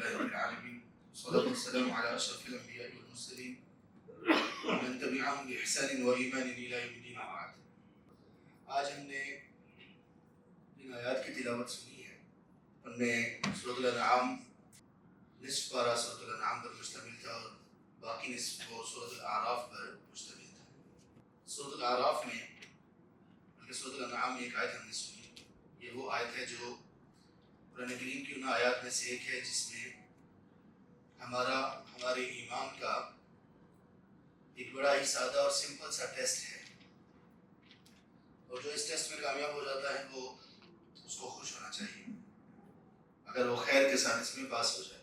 لله رب العالمين والصلاة والسلام على أشرف الأنبياء والمرسلين ومن تبعهم بإحسان وإيمان إلى يوم الدين وبعد. آج ہم نے جن آیات کی تلاوت سنی ہے ان میں سورۃ الانعام نصف پارہ سورۃ الانعام پر مشتمل تھا اور باقی نصف وہ سورۃ الاعراف پر مشتمل تھا. سورۃ الاعراف میں بلکہ سورۃ الانعام میں ایک آیت ہم نے سنی. یہ وہ آیت ہے جو قرآن کریم کی ان آیات میں سے ایک ہے جس میں ہمارے ایمان کا ایک بڑا ہی سادہ اور سمپل سا ٹیسٹ ہے، اور جو اس ٹیسٹ میں کامیاب ہو جاتا ہے وہ اس کو خوش ہونا چاہیے اگر وہ خیر کے ساتھ اس میں پاس ہو جائے.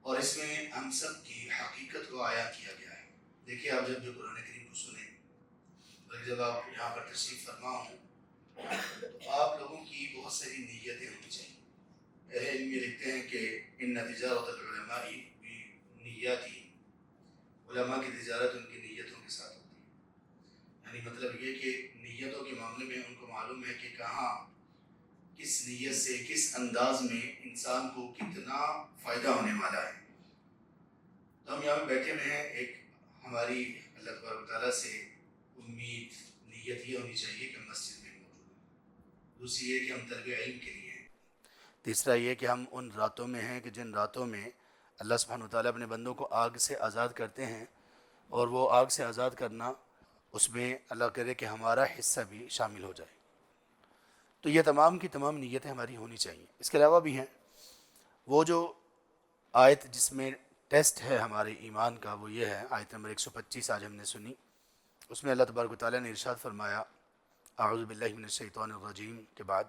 اور اس میں ہم سب کی حقیقت کو عیاں کیا گیا ہے. دیکھیے آپ جب قرآن کریم کو سنیں، بلکہ جب آپ یہاں پر تشریف فرما ہوں تو آپ لوگوں کی بہت ساری نیتیں ہونی چاہیے. اہل علم یہ لکھتے ہیں کہ ان تجارت العلماء نیاتی، علماء کی تجارت ان کی نیتوں کے ساتھ ہوتی ہے. یعنی مطلب یہ کہ نیتوں کے معاملے میں ان کو معلوم ہے کہ کہاں کس نیت سے کس انداز میں انسان کو کتنا فائدہ ہونے والا ہے. تو ہم یہاں پہ بیٹھے ہوئے ہیں، ایک ہماری اللہ تبارک و تعالیٰ سے امید نیت یہ ہونی چاہیے کہ مسجد میں موجود ہیں. دوسری یہ کہ ہم طلب علم کے لیے ہیں. تیسرا یہ کہ ہم ان راتوں میں ہیں کہ جن راتوں میں اللہ سبحانہ وتعالیٰ اپنے بندوں کو آگ سے آزاد کرتے ہیں، اور وہ آگ سے آزاد کرنا اس میں اللہ کرے کہ ہمارا حصہ بھی شامل ہو جائے. تو یہ تمام کی تمام نیتیں ہماری ہونی چاہیے. اس کے علاوہ بھی ہیں وہ جو آیت جس میں ٹیسٹ ہے ہمارے ایمان کا، وہ یہ ہے آیت نمبر 125 آج ہم نے سنی. اس میں اللہ تبارک و تعالیٰ نے ارشاد فرمایا اعوذ باللہ من الشیطان الرجیم کے بعد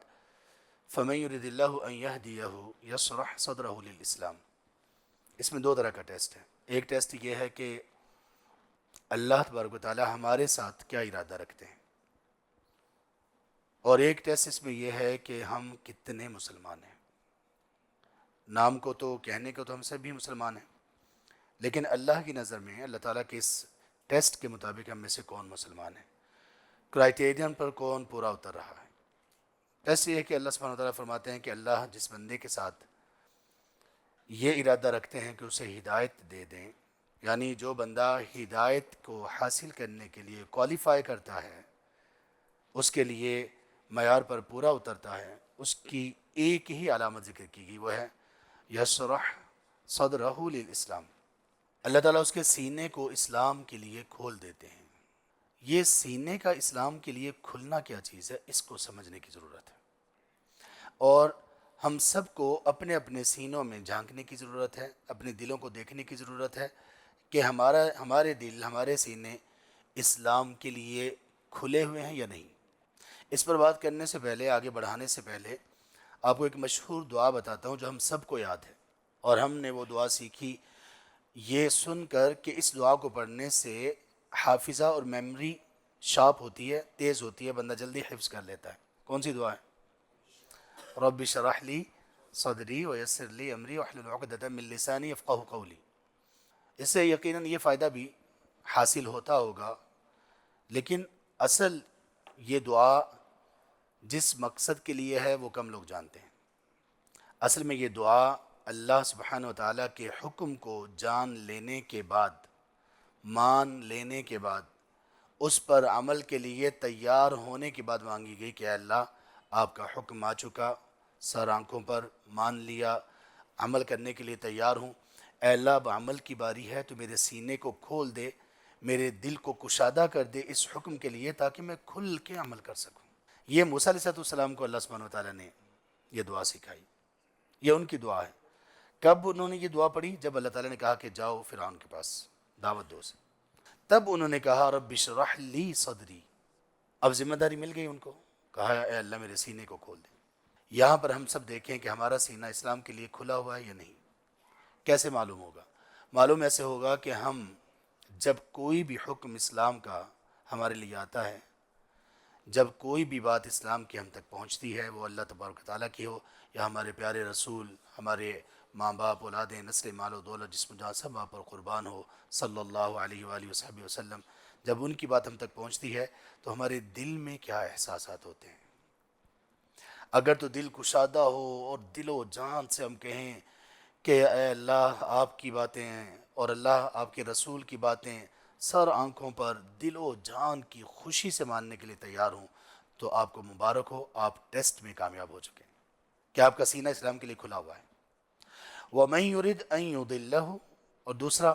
فَمَن يُرِدِ اللَّهُ أَن يَهْدِيَهُ يَشْرَحْ صَدْرَهُ لِلْإِسْلَامِ. اس میں دو طرح کا ٹیسٹ ہے. ایک ٹیسٹ یہ ہے کہ اللہ تبارک و تعالیٰ ہمارے ساتھ کیا ارادہ رکھتے ہیں، اور ایک ٹیسٹ اس میں یہ ہے کہ ہم کتنے مسلمان ہیں. نام کو تو کہنے کو تو ہم سب بھی مسلمان ہیں، لیکن اللہ کی نظر میں اللہ تعالیٰ کے اس ٹیسٹ کے مطابق ہم میں سے کون مسلمان ہے، کرائٹیرین پر کون پورا اتر رہا ہے. ٹیسٹ یہ ہے کہ اللہ سبحانہ وتعالیٰ فرماتے ہیں کہ اللہ جس بندے کے ساتھ یہ ارادہ رکھتے ہیں کہ اسے ہدایت دے دیں، یعنی جو بندہ ہدایت کو حاصل کرنے کے لیے کوالیفائی کرتا ہے، اس کے لیے معیار پر پورا اترتا ہے، اس کی ایک ہی علامت ذکر کی گئی، وہ ہے یشرح صدرہ للاسلام. اللہ تعالیٰ اس کے سینے کو اسلام کے لیے کھول دیتے ہیں. یہ سینے کا اسلام کے لیے کھلنا کیا چیز ہے، اس کو سمجھنے کی ضرورت ہے. اور ہم سب کو اپنے اپنے سینوں میں جھانکنے کی ضرورت ہے، اپنے دلوں کو دیکھنے کی ضرورت ہے کہ ہمارے دل، ہمارے سینے اسلام کے لیے کھلے ہوئے ہیں یا نہیں. اس پر بات کرنے سے پہلے، آگے بڑھانے سے پہلے آپ کو ایک مشہور دعا بتاتا ہوں جو ہم سب کو یاد ہے، اور ہم نے وہ دعا سیکھی یہ سن کر کہ اس دعا کو پڑھنے سے حافظہ اور میموری شارپ ہوتی ہے، تیز ہوتی ہے، بندہ جلدی حفظ کر لیتا ہے. کون سی دعا ہے؟ رب اشرح لی صدری ویسر لی امری واحلل عقدۃ من لسانی یفقہوا قولی. اس سے یقیناً یہ فائدہ بھی حاصل ہوتا ہوگا، لیکن اصل یہ دعا جس مقصد کے لیے ہے وہ کم لوگ جانتے ہیں. اصل میں یہ دعا اللہ سبحانہ وتعالیٰ کے حکم کو جان لینے کے بعد، مان لینے کے بعد، اس پر عمل کے لیے تیار ہونے کے بعد مانگی گئی کہ اے اللہ آپ کا حکم آ چکا، سر آنکھوں پر مان لیا، عمل کرنے کے لیے تیار ہوں. اے اللہ اب عمل کی باری ہے تو میرے سینے کو کھول دے، میرے دل کو کشادہ کر دے اس حکم کے لیے تاکہ میں کھل کے عمل کر سکوں. یہ موسیٰ علیہ السلام کو اللہ سبحانہ وتعالیٰ نے یہ دعا سکھائی. یہ ان کی دعا ہے. کب انہوں نے یہ دعا پڑھی؟ جب اللہ تعالیٰ نے کہا کہ جاؤ فرعون کے پاس دعوت دو سے، تب انہوں نے کہا رب اشرح لی صدری. اب ذمہ داری مل گئی ان کو، کہا اے اللہ میرے سینے کو کھول دے. یہاں پر ہم سب دیکھیں کہ ہمارا سینہ اسلام کے لیے کھلا ہوا ہے یا نہیں. کیسے معلوم ہوگا؟ معلوم ایسے ہوگا کہ ہم جب کوئی بھی حکم اسلام کا ہمارے لیے آتا ہے، جب کوئی بھی بات اسلام کی ہم تک پہنچتی ہے، وہ اللہ تبارک و تعالیٰ کی ہو یا ہمارے پیارے رسول، ہمارے ماں باپ، اولادیں، نسل، مال و دولت، جسم جان سب آپ پر قربان ہو صلی اللہ علیہ وآلہ وصحبہ وسلم، جب ان کی بات ہم تک پہنچتی ہے تو ہمارے دل میں کیا احساسات ہوتے ہیں. اگر تو دل کشادہ ہو اور دل و جان سے ہم کہیں کہ اے اللہ آپ کی باتیں اور اللہ آپ کے رسول کی باتیں سر آنکھوں پر دل و جان کی خوشی سے ماننے کے لیے تیار ہوں، تو آپ کو مبارک ہو، آپ ٹیسٹ میں کامیاب ہو چکے ہیں کہ آپ کا سینہ اسلام کے لیے کھلا ہوا ہے۔ وَمَن يُرِدْ أَن يُضِلَّهُ، اور دوسرا،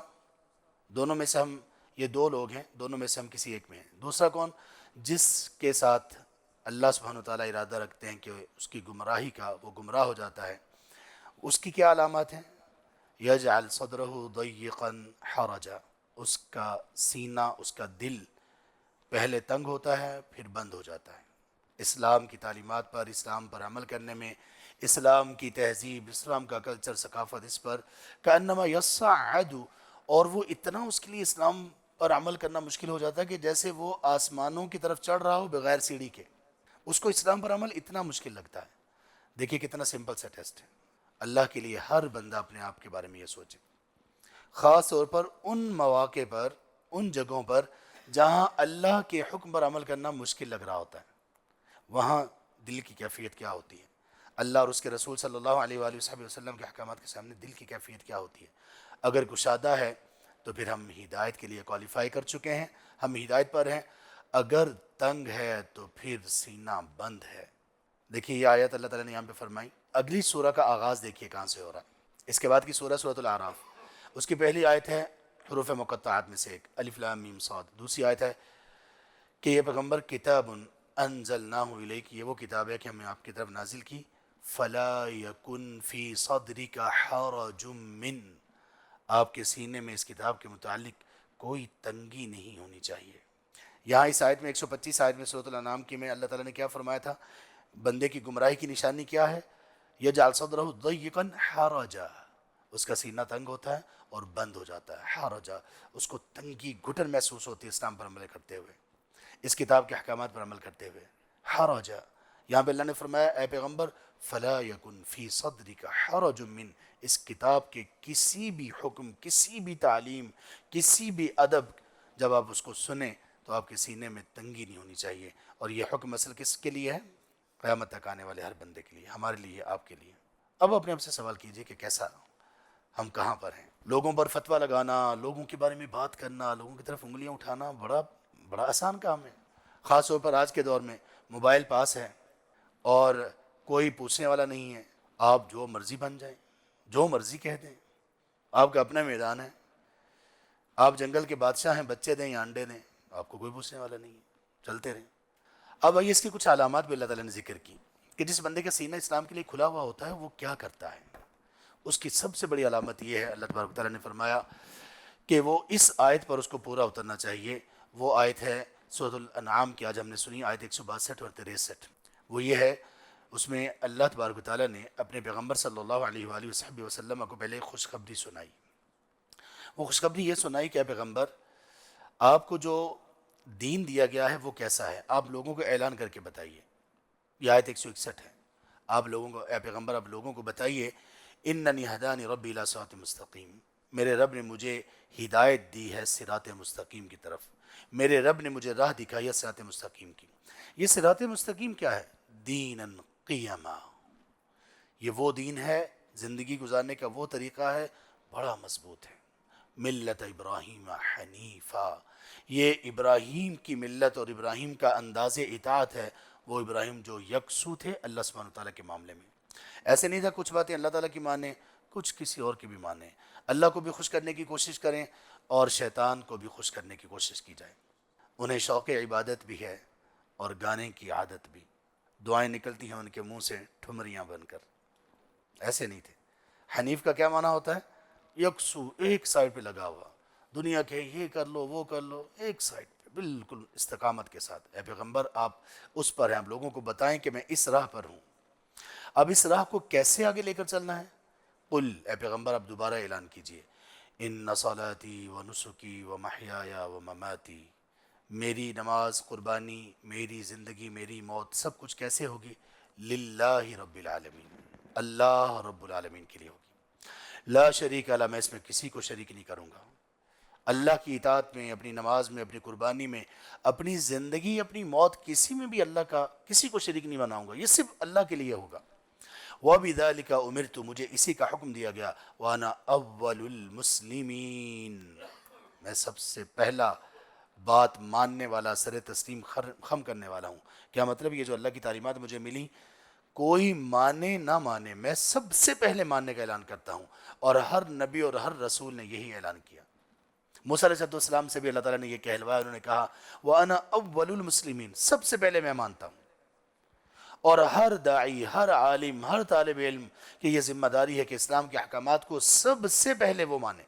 دونوں میں سے ہم، یہ دو لوگ ہیں، دونوں میں سے ہم کسی ایک میں ہیں۔ دوسرا کون؟ جس کے ساتھ اللہ سبحانہ وتعالیٰ ارادہ رکھتے ہیں کہ اس کی گمراہی کا، وہ گمراہ ہو جاتا ہے، اس کی کیا علامات ہیں؟ یجعل صدرہ ضیقا حرجا، اس کا سینہ، اس کا دل پہلے تنگ ہوتا ہے پھر بند ہو جاتا ہے، اسلام کی تعلیمات پر، اسلام پر عمل کرنے میں، اسلام کی تہذیب، اسلام کا کلچر، ثقافت، اس پر کأنما یصعد، اور وہ اتنا اس کے لیے اسلام پر عمل کرنا مشکل ہو جاتا ہے کہ جیسے وہ آسمانوں کی طرف چڑھ رہا ہو بغیر سیڑھی کے، اس کو اسلام پر عمل اتنا مشکل لگتا ہے۔ دیکھیے کتنا سمپل سا ٹیسٹ ہے۔ اللہ کے لیے ہر بندہ اپنے آپ کے بارے میں یہ سوچے، خاص طور پر ان مواقع پر، ان جگہوں پر جہاں اللہ کے حکم پر عمل کرنا مشکل لگ رہا ہوتا ہے، وہاں دل کی کیفیت کیا ہوتی ہے، اللہ اور اس کے رسول صلی اللہ علیہ وآلہ وسلم کے احکامات کے سامنے دل کی کیفیت کیا ہوتی ہے۔ اگر کشادہ ہے تو پھر ہم ہدایت کے لیے کوالیفائی کر چکے ہیں، ہم ہدایت پر ہیں۔ اگر تنگ ہے تو پھر سینہ بند ہے۔ دیکھیے یہ آیت اللہ تعالیٰ نے یہاں پہ فرمائی۔ اگلی سورہ کا آغاز دیکھیے کہاں سے ہو رہا ہے۔ اس کے بعد کی سورہ سورۃ الاعراف، اس کی پہلی آیت ہے حروف مقطعات میں سے ایک، الف لام میم صاد۔ دوسری آیت ہے کہ یہ پیغمبر کتاب انزلناہ الیک، یہ وہ کتاب ہے کہ ہم نے آپ کی طرف نازل کی، فلا یکن فی صدرک حرج من، آپ کے سینے میں اس کتاب کے متعلق کوئی تنگی نہیں ہونی چاہیے۔ یہاں اس آیت میں 125 آیت میں سورۃ الانعام کی میں اللہ تعالیٰ نے کیا فرمایا تھا؟ بندے کی گمراہی کی نشانی کیا ہے؟ یجعل صدرہ ضیقا حرجا، اس کا سینہ تنگ ہوتا ہے اور بند ہو جاتا ہے، حرجا، اس کو تنگی گھٹن محسوس ہوتی ہے اسلام پر عمل کرتے ہوئے، اس کتاب کے احکامات پر عمل کرتے ہوئے، حرجا۔ یہاں پہ اللہ نے فرمایا اے پیغمبر فلا یکن فی صدرک حرج من، اس کتاب کے کسی بھی حکم، کسی بھی تعلیم، کسی بھی ادب، جب آپ اس کو سنیں تو آپ کے سینے میں تنگی نہیں ہونی چاہیے۔ اور یہ حکم اصل کس کے لیے ہے؟ قیامت تک آنے والے ہر بندے کے لیے، ہمارے لیے، آپ کے لیے۔ اب اپنے آپ سے سوال کیجئے کہ کیسا، ہم کہاں پر ہیں؟ لوگوں پر فتویٰ لگانا، لوگوں کے بارے میں بات کرنا، لوگوں کی طرف انگلیاں اٹھانا بڑا بڑا آسان کام ہے، خاص طور پر آج کے دور میں موبائل پاس ہے اور کوئی پوچھنے والا نہیں ہے، آپ جو مرضی بن جائیں، جو مرضی کہہ دیں، آپ کا اپنا میدان ہے، آپ جنگل کے بادشاہ ہیں، بچے دیں یا انڈے دیں، آپ کو کوئی پوچھنے والا نہیں ہے، چلتے رہیں۔ اب آئیے اس کی کچھ علامات بھی اللہ تعالیٰ نے ذکر کی کہ جس بندے کا سینہ اسلام کے لیے کھلا ہوا ہوتا ہے وہ کیا کرتا ہے۔ اس کی سب سے بڑی علامت یہ ہے، اللہ تبارک تعالیٰ نے فرمایا کہ وہ اس آیت پر اس کو پورا اترنا چاہیے۔ وہ آیت ہے سورۃ الانعام کی، آج ہم نے سنی، آیت 162 اور 63۔ وہ یہ ہے، اس میں اللہ تبارک تعالیٰ نے اپنے پیغمبر صلی اللہ علیہ وآلہ وسلم کو پہلے خوشخبری سنائی۔ وہ خوشخبری یہ سنائی کہ اے پیغمبر، آپ کو جو دین دیا گیا ہے وہ کیسا ہے، آپ لوگوں کو اعلان کر کے بتائیے۔ یہ آیت 161 ہے۔ آپ لوگوں کو، اے پیغمبر آپ لوگوں کو بتائیے، اننی ہدانی ربی الی صراط مستقیم، میرے رب نے مجھے ہدایت دی ہے صراط مستقیم کی طرف، میرے رب نے مجھے راہ دکھائی ہے صراط مستقیم کی۔ یہ صراط مستقیم کیا ہے؟ دینا قیما، یہ وہ دین ہے، زندگی گزارنے کا وہ طریقہ ہے، بڑا مضبوط ہے۔ ملت ابراہیم حنیفہ، یہ ابراہیم کی ملت اور ابراہیم کا انداز اطاعت ہے، وہ ابراہیم جو یکسو تھے اللہ سبحانہ تعالیٰ کے معاملے میں۔ ایسے نہیں تھا کچھ باتیں اللہ تعالیٰ کی مانیں، کچھ کسی اور کی بھی مانیں، اللہ کو بھی خوش کرنے کی کوشش کریں اور شیطان کو بھی خوش کرنے کی کوشش کی جائے۔ انہیں شوق عبادت بھی ہے اور گانے کی عادت بھی، دعائیں نکلتی ہیں ان کے منہ سے ٹھمریاں بن کر۔ ایسے نہیں تھے۔ حنیف کا کیا معنی ہوتا ہے؟ یکسو، ایک سائڈ پہ لگا ہوا، دنیا کے یہ کر لو وہ کر لو، ایک سائڈ پہ بالکل استقامت کے ساتھ۔ اے پیغمبر آپ اس پر ہیں، آپ لوگوں کو بتائیں کہ میں اس راہ پر ہوں۔ اب اس راہ کو کیسے آگے لے کر چلنا ہے؟ قل، اے پیغمبر آپ دوبارہ اعلان کیجئے، ان صلاتی و نسکی و محیای و مماتی، میری نماز، قربانی، میری زندگی، میری موت، سب کچھ کیسے ہوگی؟ للہ رب العالمین، اللہ رب العالمین کے لیے ہوگی۔ لا شریک لہ، میں اس میں کسی کو شریک نہیں کروں گا۔ اللہ کی اطاعت میں، اپنی نماز میں، اپنی قربانی میں، اپنی زندگی، اپنی موت، کسی میں بھی اللہ کا، کسی کو شریک نہیں بناؤں گا، یہ صرف اللہ کے لیے ہوگا۔ وَبِذَلِكَ أُمِرْتُ، مجھے اسی کا حکم دیا گیا، وَأَنَا أَوَّلُ الْمُسْلِمِينَ، میں سب سے پہلا بات ماننے والا، سر تسلیم خم کرنے والا ہوں۔ کیا مطلب؟ یہ جو اللہ کی تعلیمات مجھے ملی، کوئی مانے نہ مانے، میں سب سے پہلے ماننے کا اعلان کرتا ہوں، اور ہر نبی اور ہر رسول نے یہی اعلان کیا۔ موسیٰ علیہ السلام سے بھی اللہ تعالیٰ نے یہ کہلوایا، انہوں نے کہا وَأَنَا أَوَّلُ الْمُسْلِمِينَ، سب سے پہلے میں مانتا ہوں۔ اور ہر داعی، ہر عالم، ہر طالب علم کی یہ ذمہ داری ہے کہ اسلام کے احکامات کو سب سے پہلے وہ مانے،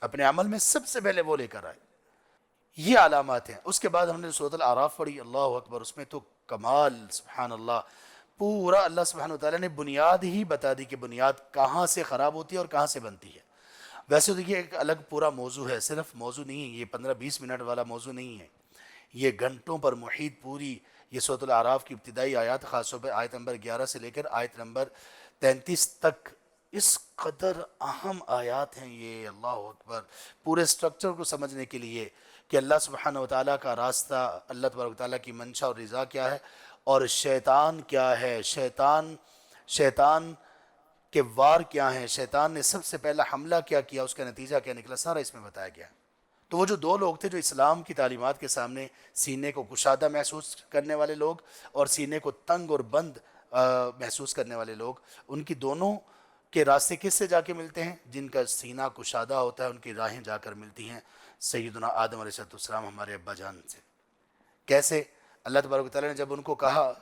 اپنے عمل میں سب سے پہلے وہ لے کر آئے۔ یہ علامات ہیں۔ اس کے بعد ہم نے سورۃ الاعراف پڑھی، اللہ اکبر، اس میں تو کمال، سبحان اللہ، پورا اللہ سبحانہ وتعالیٰ نے بنیاد ہی بتا دی کہ بنیاد کہاں سے خراب ہوتی ہے اور کہاں سے بنتی ہے۔ ویسے تو یہ ایک الگ پورا موضوع ہے، صرف موضوع نہیں ہے یہ، 15-20 منٹ والا موضوع نہیں ہے، یہ گھنٹوں پر محیط پوری یہ سورۃ الاعراف کی ابتدائی آیات، خاص طور پہ آیت نمبر 11 سے لے کر آیت نمبر 33 تک، اس قدر اہم آیات ہیں یہ، اللہ اکبر، پورے سٹرکچر کو سمجھنے کے لیے کہ اللہ سبحانہ وتعالیٰ کا راستہ، اللہ تبارک وتعالیٰ کی منشا اور رضا کیا ہے، اور شیطان کیا ہے، شیطان کے وار کیا ہیں، شیطان نے سب سے پہلا حملہ کیا کیا، اس کا نتیجہ کیا نکلا، سارا اس میں بتایا گیا۔ تو وہ جو دو لوگ تھے جو اسلام کی تعلیمات کے سامنے سینے کو کشادہ محسوس کرنے والے لوگ اور سینے کو تنگ اور بند محسوس کرنے والے لوگ، ان کی دونوں کے راستے کس سے جا کے ملتے ہیں؟ جن کا سینہ کشادہ ہوتا ہے ان کی راہیں جا کر ملتی ہیں سیدنا آدم علیہ السلام، ہمارے ابا جان سے۔ کیسے؟ اللہ تبارک و تعالیٰ نے جب ان کو کہا،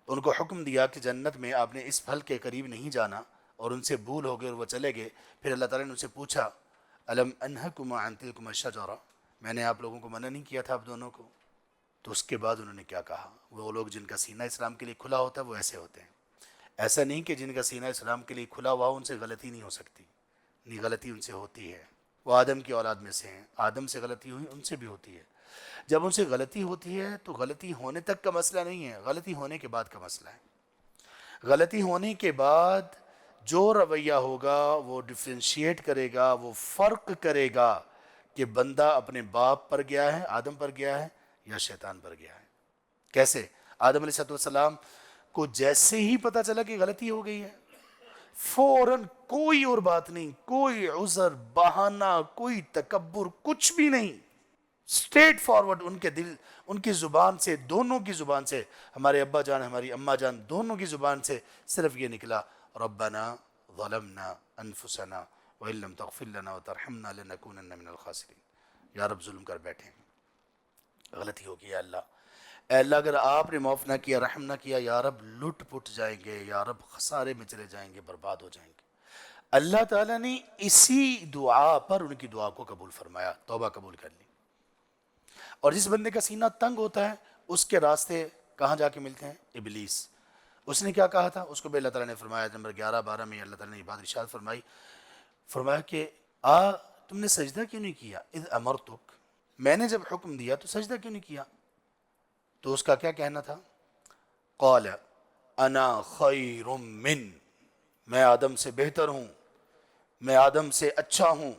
ان کو حکم دیا کہ جنت میں آپ نے اس پھل کے قریب نہیں جانا، اور ان سے بھول ہو گئے اور وہ چلے گئے، پھر اللہ تعالیٰ نے ان سے پوچھا الم انہکما عن تلکما الشجرہ، میں نے آپ لوگوں کو منع نہیں کیا تھا آپ دونوں کو؟ تو اس کے بعد انہوں نے کیا کہا؟ وہ لوگ جن کا سینہ اسلام کے لیے کھلا ہوتا ہے وہ ایسے ہوتے ہیں۔ ایسا نہیں کہ جن کا سینہ اسلام کے لیے کھلا ہوا ان سے غلطی نہیں ہو سکتی، نہیں، غلطی ان سے ہوتی ہے، وہ آدم کی اولاد میں سے ہیں، آدم سے غلطی ہوئی، ان سے بھی ہوتی ہے۔ جب ان سے غلطی ہوتی ہے تو غلطی ہونے تک کا مسئلہ نہیں ہے، غلطی ہونے کے بعد کا مسئلہ ہے۔ غلطی ہونے کے بعد جو رویہ ہوگا وہ ڈفرینشیٹ کرے گا، وہ فرق کرے گا کہ بندہ اپنے باپ پر گیا ہے، آدم پر گیا ہے، یا شیطان پر گیا ہے۔ کیسے؟ آدم علیہ السلام کو جیسے ہی پتہ چلا کہ غلطی ہو گئی ہے، فوراً کوئی اور بات نہیں، کوئی عذر، بہانہ، کوئی تکبر، کچھ بھی نہیں، اسٹریٹ فارورڈ ان کے دل، ان کی زبان سے، دونوں کی زبان سے، ہمارے ابا جان ہماری اماں جان دونوں کی زبان سے صرف یہ نکلا ربنا ظلمنا انفسنا وان لم تغفر لنا وترحمنا لنکونن من الخاسرین، یا رب ظلم کر بیٹھے ہیں، غلطی ہو گئی ہے اللہ، اے اللہ اگر آپ نے معاف نہ کیا، رحم نہ کیا، یا رب لٹ پٹ جائیں گے، یا رب خسارے میں چلے جائیں گے، برباد ہو جائیں گے۔ اللہ تعالیٰ نے اسی دعا پر ان کی دعا کو قبول فرمایا، توبہ قبول کر لی۔ اور جس بندے کا سینہ تنگ ہوتا ہے اس کے راستے کہاں جا کے ملتے ہیں؟ ابلیس۔ اس نے کیا کہا تھا؟ اس کو بھی اللہ تعالیٰ نے فرمایا نمبر 11-12 میں، اللہ تعالیٰ نے یہ بات ارشاد فرمائی، فرمایا کہ تم نے سجدہ کیوں نہیں کیا؟ اذ امرتک، میں نے جب حکم دیا تو سجدہ کیوں نہیں کیا؟ تو اس کا کیا کہنا تھا؟ قال انا خیر من، میں آدم سے بہتر ہوں، میں آدم سے اچھا ہوں،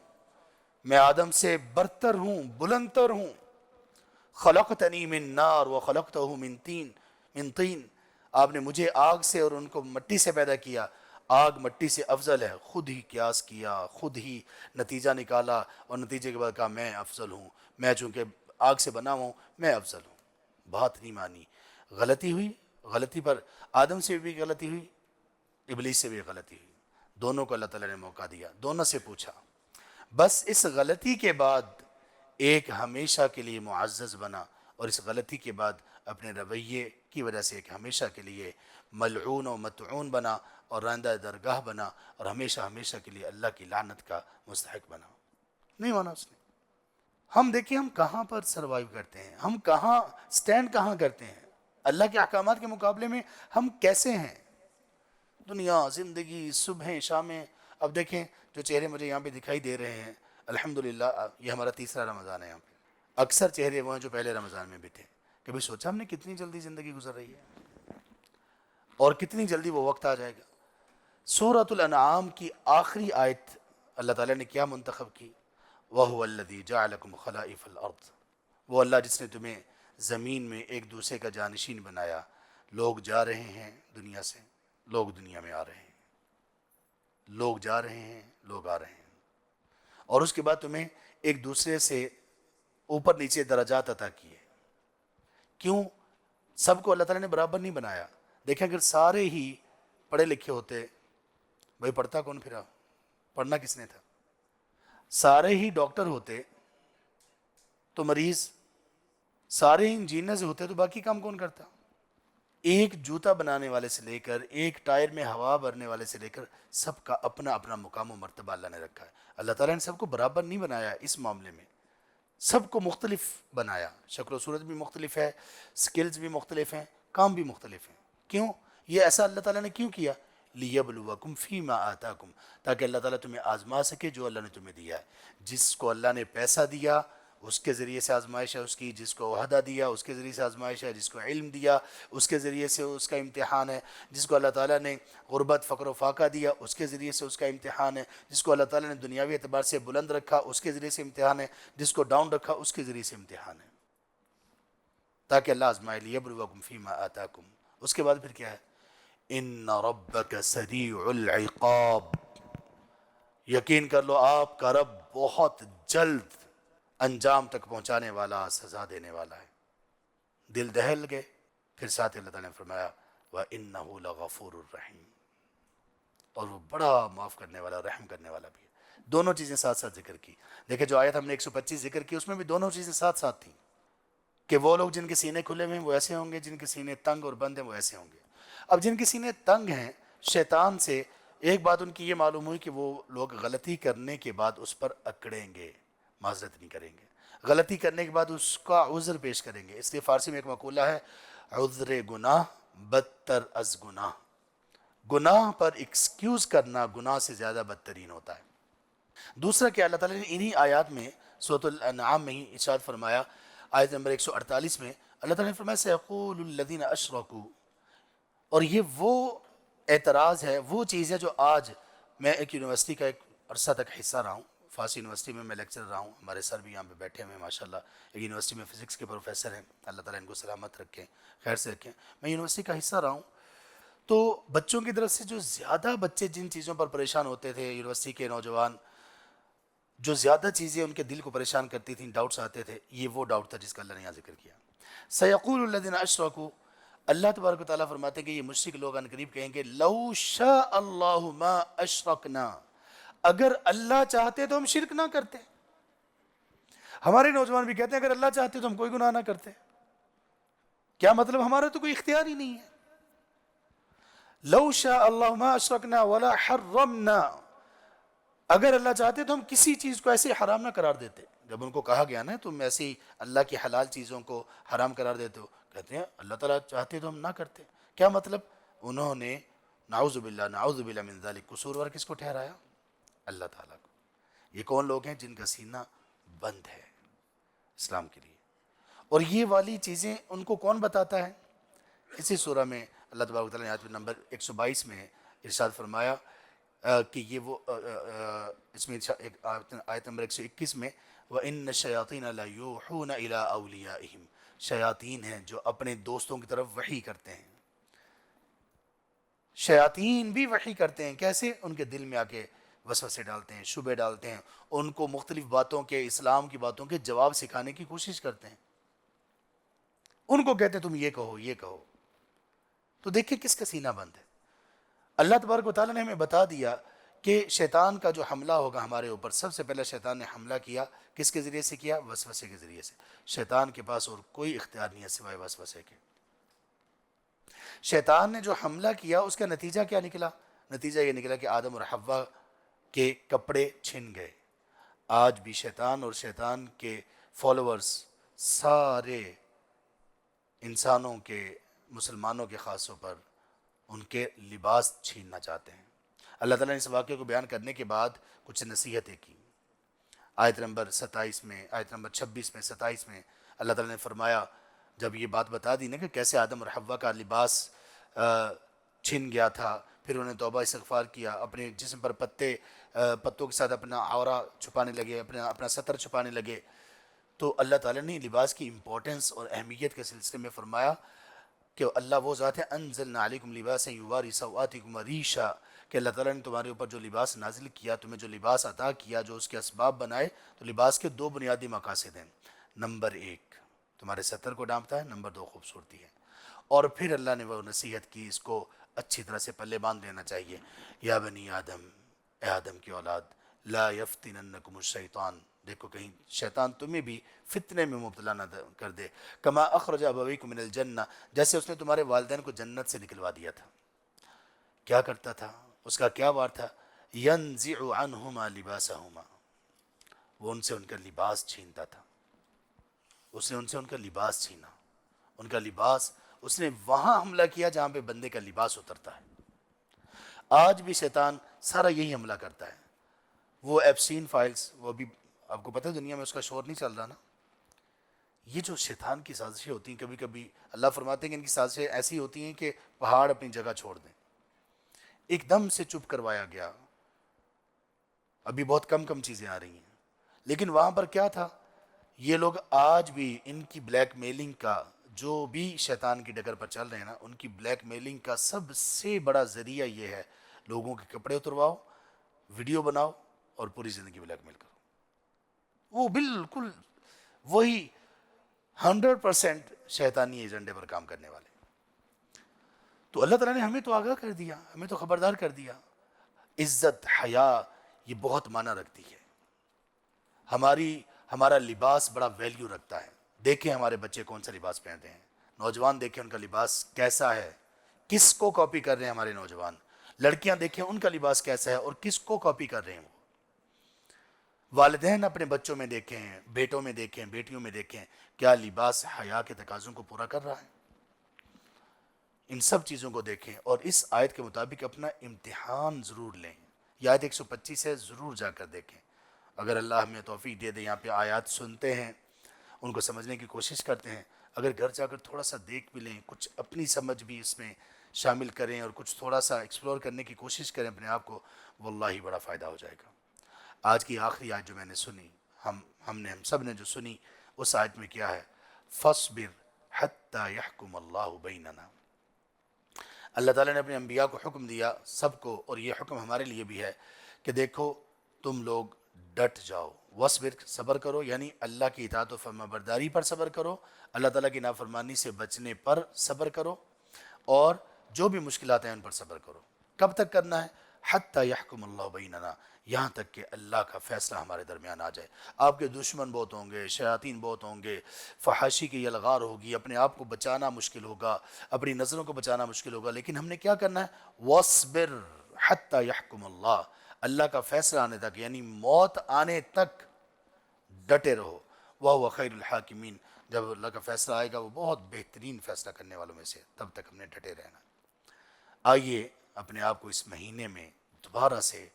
میں آدم سے برتر ہوں، بلندتر ہوں، خلقتنی من نار وخلقتہ من طین، آپ نے مجھے آگ سے اور ان کو مٹی سے پیدا کیا، آگ مٹی سے افضل ہے، خود ہی قیاس کیا، خود ہی نتیجہ نکالا، اور نتیجے کے بعد کہا میں افضل ہوں، میں چونکہ آگ سے بنا ہوں میں افضل ہوں۔ بات نہیں مانی، غلطی ہوئی، غلطی پر آدم سے بھی غلطی ہوئی، ابلیس سے بھی غلطی ہوئی، دونوں کو اللہ تعالیٰ نے موقع دیا، دونوں سے پوچھا، بس اس غلطی کے بعد ایک ہمیشہ کے لیے معزز بنا، اور اس غلطی کے بعد اپنے رویے کی وجہ سے ایک ہمیشہ کے لیے ملعون و مطعون بنا اور راندہ درگاہ بنا، اور ہمیشہ ہمیشہ کے لیے اللہ کی لعنت کا مستحق بنا۔ نہیں مانا اس نے۔ ہم دیکھیں ہم کہاں پر سروائیو کرتے ہیں، ہم کہاں سٹینڈ کہاں کرتے ہیں اللہ کے احکامات کے مقابلے میں، ہم کیسے ہیں؟ دنیا، زندگی، صبح شامیں، اب دیکھیں جو چہرے مجھے یہاں پہ دکھائی دے رہے ہیں، الحمدللہ یہ ہمارا تیسرا رمضان ہے یہاں پہ، اکثر چہرے وہ ہیں جو پہلے رمضان میں بھی تھے۔ کبھی سوچا ہم نے کتنی جلدی زندگی گزر رہی ہے اور کتنی جلدی وہ وقت آ جائے گا۔ سورۃ الانعام کی آخری آیت اللہ تعالیٰ نے کیا منتخب کی؟ وَهُوَ الَّذِي جَعَلَكُمْ خَلَائِفَ الْأَرْضِ، وہ اللہ جس نے تمہیں زمین میں ایک دوسرے کا جانشین بنایا، لوگ جا رہے ہیں دنیا سے، لوگ دنیا میں آ رہے ہیں، لوگ جا رہے ہیں، لوگ آ رہے ہیں، اور اس کے بعد تمہیں ایک دوسرے سے اوپر نیچے درجات عطا کیے. کیوں؟ سب کو اللہ تعالیٰ نے برابر نہیں بنایا. دیکھیں اگر سارے ہی پڑھے لکھے ہوتے، بھائی پڑھتا کون پھرا؟ پڑھنا کس نے تھا؟ سارے ہی ڈاکٹر ہوتے تو مریض، سارے انجینئرز ہوتے تو باقی کام کون کرتا؟ ایک جوتا بنانے والے سے لے کر ایک ٹائر میں ہوا بھرنے والے سے لے کر سب کا اپنا اپنا مقام و مرتبہ اللہ نے رکھا ہے. اللہ تعالیٰ نے سب کو برابر نہیں بنایا اس معاملے میں، سب کو مختلف بنایا. شکل و صورت بھی مختلف ہے، سکلز بھی مختلف ہیں، کام بھی مختلف ہیں. کیوں یہ ایسا اللہ تعالیٰ نے کیوں کیا؟ لیبلوکم فیما آتاکم، تاکہ اللہ تعالیٰ تمہیں آزما سکے جو اللہ نے تمہیں دیا ہے. جس کو اللہ نے پیسہ دیا اس کے ذریعے سے آزمائش ہے اس کی، جس کو عہدہ دیا اس کے ذریعے سے آزمائش ہے، جس کو علم دیا اس کے ذریعے سے اس کا امتحان ہے، جس کو اللہ تعالیٰ نے غربت فقر و فاقہ دیا اس کے ذریعے سے اس کا امتحان ہے، جس کو اللہ تعالیٰ نے دنیاوی اعتبار سے بلند رکھا اس کے ذریعے سے امتحان ہے، جس کو ڈاؤن رکھا اس کے ذریعے سے امتحان ہے، تاکہ اللہ آزمائے. لیبلوکم فیما آتاکم. اس کے بعد پھر کیا ہے؟ ان ربک سریع العقاب، یقین کر لو آپ کا رب بہت جلد انجام تک پہنچانے والا، سزا دینے والا ہے. دل دہل گئے. پھر ساتھ اللہ تعالیٰ نے فرمایا وَإِنَّهُ لَغَفُورٌ الرحیم، اور وہ بڑا معاف کرنے والا، رحم کرنے والا بھی ہے. دونوں چیزیں ساتھ ساتھ ذکر کی. دیکھیں جو آیت ہم نے 125 ذکر کی اس میں بھی دونوں چیزیں ساتھ ساتھ تھیں، کہ وہ لوگ جن کے سینے کھلے ہوئے ہیں وہ ایسے ہوں گے، جن کے سینے تنگ اور بند ہیں وہ ایسے ہوں گے. اب جن کے سینے تنگ ہیں شیطان سے، ایک بات ان کی یہ معلوم ہوئی کہ وہ لوگ غلطی کرنے کے بعد اس پر اکڑیں گے، معذرت نہیں کریں گے. غلطی کرنے کے بعد اس کا عذر پیش کریں گے. اس لیے فارسی میں ایک مقولہ ہے، عذر گناہ بدتر از گناہ. گناہ پر ایکسکیوز کرنا گناہ سے زیادہ بدترین ہوتا ہے. دوسرا کہ اللہ تعالیٰ نے انہی آیات میں سورۃ الانعام میں ہی ارشاد فرمایا، آیت نمبر 148 میں اللہ تعالیٰ نے فرمایا سیقول الذین اشرکوا، اور یہ وہ اعتراض ہے، وہ چیز ہے جو آج میں ایک یونیورسٹی کا ایک عرصہ تک حصہ رہا ہوں، فارسی یونیورسٹی میں میں لیکچر رہا ہوں. ہمارے سر بھی یہاں پہ بیٹھے ہوئے ہیں ماشاءاللہ، ایک یونیورسٹی میں فزکس کے پروفیسر ہیں، اللہ تعالیٰ ان کو سلامت رکھیں، خیر سے رکھیں. میں یونیورسٹی کا حصہ رہا ہوں. تو بچوں کی طرف سے جو زیادہ بچے جن چیزوں پر پریشان ہوتے تھے، یونیورسٹی کے نوجوان جو زیادہ چیزیں ان کے دل کو پریشان کرتی تھیں، ڈاؤٹس آتے تھے، یہ وہ ڈاؤٹ تھا جس کا اللہ نے یہاں ذکر کیا. سیقول الذین اشرکوا، اللہ تبارک و تعالیٰ فرماتے ہیں کہ یہ مشرک لوگ ان قریب کہیں گے لو شاء اللہ ما اشرکنا، اگر اللہ چاہتے تو ہم شرک نہ کرتے. ہمارے نوجوان بھی کہتے ہیں اگر اللہ چاہتے تو ہم کوئی گناہ نہ کرتے. کیا مطلب؟ ہمارا تو کوئی اختیار ہی نہیں ہے. لو شاء اللہ ما اشرکنا ولا حرمنا، اگر اللہ چاہتے تو ہم کسی چیز کو ایسے حرام نہ قرار دیتے. جب ان کو کہا گیا نا تم ایسی اللہ کی حلال چیزوں کو حرام قرار دیتے ہو، کہتے ہیں اللہ تعالیٰ چاہتے تو ہم نہ کرتے. کیا مطلب؟ انہوں نے نعوذ باللہ من ذالک قصوروار کس کو ٹھہرایا؟ اللہ تعالیٰ کو. یہ کون لوگ ہیں؟ جن کا سینہ بند ہے اسلام کے لیے. اور یہ والی چیزیں ان کو کون بتاتا ہے؟ اسی سورہ میں اللہ تبارک و تعالیٰ نے آیت نمبر 122 میں ارشاد فرمایا کہ یہ وہ اس میں آیت نمبر 121 میں وَإِنَّ الشَّيَاطِينَ لَيُوحُونَ إِلَىٰ أَوْلِيَائِهِمْ، شیاطین ہیں جو اپنے دوستوں کی طرف وحی کرتے ہیں. شیاطین بھی وحی کرتے ہیں. کیسے؟ ان کے دل میں آ کے وسوسے ڈالتے ہیں، شبہ ڈالتے ہیں، ان کو مختلف باتوں کے، اسلام کی باتوں کے جواب سکھانے کی کوشش کرتے ہیں. ان کو کہتے ہیں تم یہ کہو یہ کہو. تو دیکھیں کس کا سینہ بند ہے. اللہ تبارک و تعالیٰ نے ہمیں بتا دیا کہ شیطان کا جو حملہ ہوگا ہمارے اوپر، سب سے پہلے شیطان نے حملہ کیا کس کے ذریعے سے کیا؟ وسوسے کے ذریعے سے. شیطان کے پاس اور کوئی اختیار نہیں ہے سوائے وسوسے کے. شیطان نے جو حملہ کیا اس کا نتیجہ کیا نکلا؟ نتیجہ یہ نکلا کہ آدم اور حوا کے کپڑے چھن گئے. آج بھی شیطان اور شیطان کے فالوورز سارے انسانوں کے، مسلمانوں کے خاص طور پر ان کے لباس چھیننا چاہتے ہیں. اللہ تعالیٰ نے اس واقعے کو بیان کرنے کے بعد کچھ نصیحتیں کی. آیت نمبر 27 میں، آیت نمبر 26 میں، 27 میں اللہ تعالیٰ نے فرمایا، جب یہ بات بتا دی نا کہ کیسے آدم اور حوا کا لباس چھن گیا تھا، پھر انہوں نے توبہ استغفار کیا، اپنے جسم پر پتوں کے ساتھ اپنا عورہ چھپانے لگے، اپنا ستر چھپانے لگے. تو اللہ تعالیٰ نے لباس کی امپورٹنس اور اہمیت کے سلسلے میں فرمایا کہ اللہ وہ ذات ہے انزلنا علیکم لباسا یواری سوآتکم ریشا، کہ اللہ تعالیٰ نے تمہارے اوپر جو لباس نازل کیا، تمہیں جو لباس عطا کیا، جو اس کے اسباب بنائے، تو لباس کے دو بنیادی مقاصد ہیں۔ نمبر ایک تمہارے ستر کو ڈھانپتا ہے، نمبر دو خوبصورتی ہے۔ اور پھر اللہ نے وہ نصیحت کی، اس کو اچھی طرح سے پلے باندھ لینا چاہیے۔ یا بنی آدم، اے آدم کی اولاد، لا یفتننکم الشیطان، دیکھو کہیں شیطان تمہیں بھی فتنے میں مبتلا نہ کر دے، کما اخرج ابویکم من الجنہ، جیسے اس نے تمہارے والدین کو جنت سے نکلوا دیا تھا۔ کیا کرتا تھا؟ اس کا کیا وار تھا؟ ینزع عنہما لباسہما، وہ ان سے ان کا لباس چھینتا تھا۔ اس نے ان سے ان کا لباس چھینا، ان کا لباس اس نے وہاں حملہ کیا جہاں پہ بندے کا لباس اترتا ہے۔ آج بھی شیطان سارا یہی حملہ کرتا ہے۔ وہ ایپسین فائلز، وہ بھی آپ کو پتہ ہے دنیا میں اس کا شور نہیں چل رہا نا۔ یہ جو شیطان کی سازشیں ہوتی ہیں، کبھی کبھی اللہ فرماتے ہیں کہ ان کی سازشیں ایسی ہوتی ہیں کہ پہاڑ اپنی جگہ چھوڑ دیں۔ ایک دم سے چپ کروایا گیا، ابھی بہت کم کم چیزیں آ رہی ہیں، لیکن وہاں پر کیا تھا؟ یہ لوگ آج بھی ان کی بلیک میلنگ کا، جو بھی شیطان کی ڈگر پر چل رہے ہیں نا، ان کی بلیک میلنگ کا سب سے بڑا ذریعہ یہ ہے، لوگوں کے کپڑے اترواؤ، ویڈیو بناؤ اور پوری زندگی بلیک میل کرو۔ وہ بالکل وہی 100% شیطانی ایجنڈے پر کام کرنے والے۔ تو اللہ تعالیٰ نے ہمیں تو آگاہ کر دیا، ہمیں تو خبردار کر دیا۔ عزت، حیا، یہ بہت معنی رکھتی ہے۔ ہمارا لباس بڑا ویلیو رکھتا ہے۔ دیکھیں ہمارے بچے کون سا لباس پہنتے ہیں، نوجوان دیکھیں ان کا لباس کیسا ہے، کس کو کاپی کر رہے ہیں ہمارے نوجوان۔ لڑکیاں دیکھیں ان کا لباس کیسا ہے اور کس کو کاپی کر رہے ہیں وہ۔ والدین اپنے بچوں میں دیکھیں، بیٹوں میں دیکھیں، بیٹیوں میں دیکھیں، کیا لباس حیا کے تقاضوں کو پورا کر رہا ہے۔ ان سب چیزوں کو دیکھیں اور اس آیت کے مطابق اپنا امتحان ضرور لیں۔ یہ آیت 125 ہے، ضرور جا کر دیکھیں۔ اگر اللہ ہمیں توفیق دے دے، یہاں پہ آیات سنتے ہیں، ان کو سمجھنے کی کوشش کرتے ہیں، اگر گھر جا کر تھوڑا سا دیکھ بھی لیں، کچھ اپنی سمجھ بھی اس میں شامل کریں اور کچھ تھوڑا سا ایکسپلور کرنے کی کوشش کریں اپنے آپ کو، واللہ بڑا فائدہ ہو جائے گا۔ آج کی آخری آیت جو میں نے سنی، ہم سب نے جو سنی، اس آیت میں کیا ہے؟ فَاصْبِرْ حَتَّى يَحْكُمَ اللَّهُ بَيْنَنَا۔ اللہ تعالیٰ نے اپنے انبیاء کو حکم دیا، سب کو، اور یہ حکم ہمارے لیے بھی ہے کہ دیکھو تم لوگ ڈٹ جاؤ، وصبر، صبر کرو، یعنی اللہ کی اطاعت و فرما برداری پر صبر کرو، اللہ تعالیٰ کی نافرمانی سے بچنے پر صبر کرو، اور جو بھی مشکلات ہیں ان پر صبر کرو۔ کب تک کرنا ہے؟ حتی یحکم اللہ بیننا، یہاں تک کہ اللہ کا فیصلہ ہمارے درمیان آ جائے۔ آپ کے دشمن بہت ہوں گے، شیاطین بہت ہوں گے، فحاشی کی یلغار ہوگی، اپنے آپ کو بچانا مشکل ہوگا، اپنی نظروں کو بچانا مشکل ہوگا، لیکن ہم نے کیا کرنا ہے؟ وَاصْبِرْ حَتَّى يَحْكُمَ اللَّهُ، اللہ کا فیصلہ آنے تک، یعنی موت آنے تک ڈٹے رہو۔ وَهُوَ خَيْرُ الْحَاكِمِينَ، جب اللہ کا فیصلہ آئے گا وہ بہت بہترین فیصلہ کرنے والوں میں سے، تب تک ہم نے ڈٹے رہنا۔ آئیے اپنے آپ کو اس مہینے میں دوبارہ سے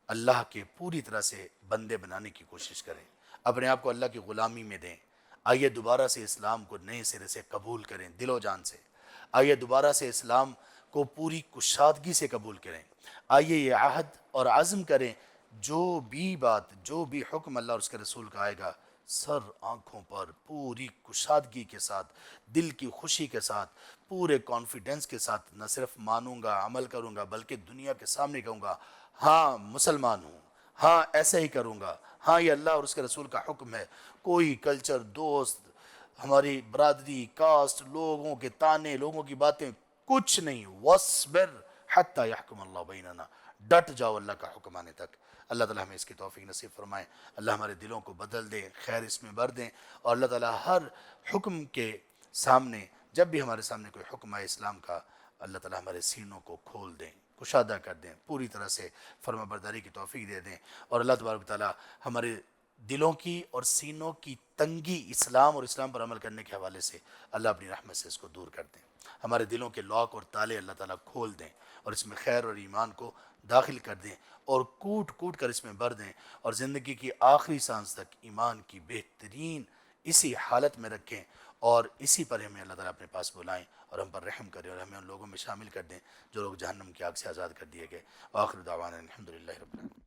اللہ کے پوری طرح سے بندے بنانے کی کوشش کریں، اپنے آپ کو اللہ کی غلامی میں دیں۔ آئیے دوبارہ سے اسلام کو نئے سرے سے قبول کریں، دل و جان سے۔ آئیے دوبارہ سے اسلام کو پوری کشادگی سے قبول کریں۔ آئیے یہ عہد اور عزم کریں، جو بھی بات، جو بھی حکم اللہ اور اس کے رسول کا آئے گا، سر آنکھوں پر پوری کشادگی کے ساتھ، دل کی خوشی کے ساتھ، پورے کانفیڈنس کے ساتھ نہ صرف مانوں گا، عمل کروں گا، بلکہ دنیا کے سامنے کہوں گا ہاں مسلمان ہوں، ہاں ایسے ہی کروں گا، ہاں یہ اللہ اور اس کے رسول کا حکم ہے۔ کوئی کلچر، دوست، ہماری برادری، کاسٹ، لوگوں کے تانے، لوگوں کی باتیں، کچھ نہیں۔ وَاصْبِرْ حَتَّى يَحْكُمَ اللَّهُ بَيْنَنَا، ڈٹ جاؤ اللہ کا حکم آنے تک۔ اللہ تعالیٰ ہمیں اس کی توفیق نصیب فرمائے، اللہ ہمارے دلوں کو بدل دیں، خیر اس میں بھر دیں، اور اللہ تعالیٰ ہر حکم کے سامنے، جب بھی ہمارے سامنے کوئی حکم آئے اسلام کا، اللہ تعالیٰ ہمارے سینوں کو کھول دیں، کشادہ کر دیں، پوری طرح سے فرما برداری کی توفیق دے دیں، اور اللہ تبارک تعالیٰ ہمارے دلوں کی اور سینوں کی تنگی اسلام اور اسلام پر عمل کرنے کے حوالے سے اللہ اپنی رحمت سے اس کو دور کر دیں۔ ہمارے دلوں کے لاک اور تالے اللہ تعالیٰ کھول دیں اور اس میں خیر اور ایمان کو داخل کر دیں، اور کوٹ کوٹ کر اس میں بھر دیں، اور زندگی کی آخری سانس تک ایمان کی بہترین اسی حالت میں رکھیں، اور اسی پر ہمیں اللہ تعالیٰ اپنے پاس بلائیں اور ہم پر رحم کریں، اور ہمیں ان لوگوں میں شامل کر دیں جو لوگ جہنم کی آگ سے آزاد کر دیے گئے۔ وآخر دعوانا الحمدللہ رب العالمین۔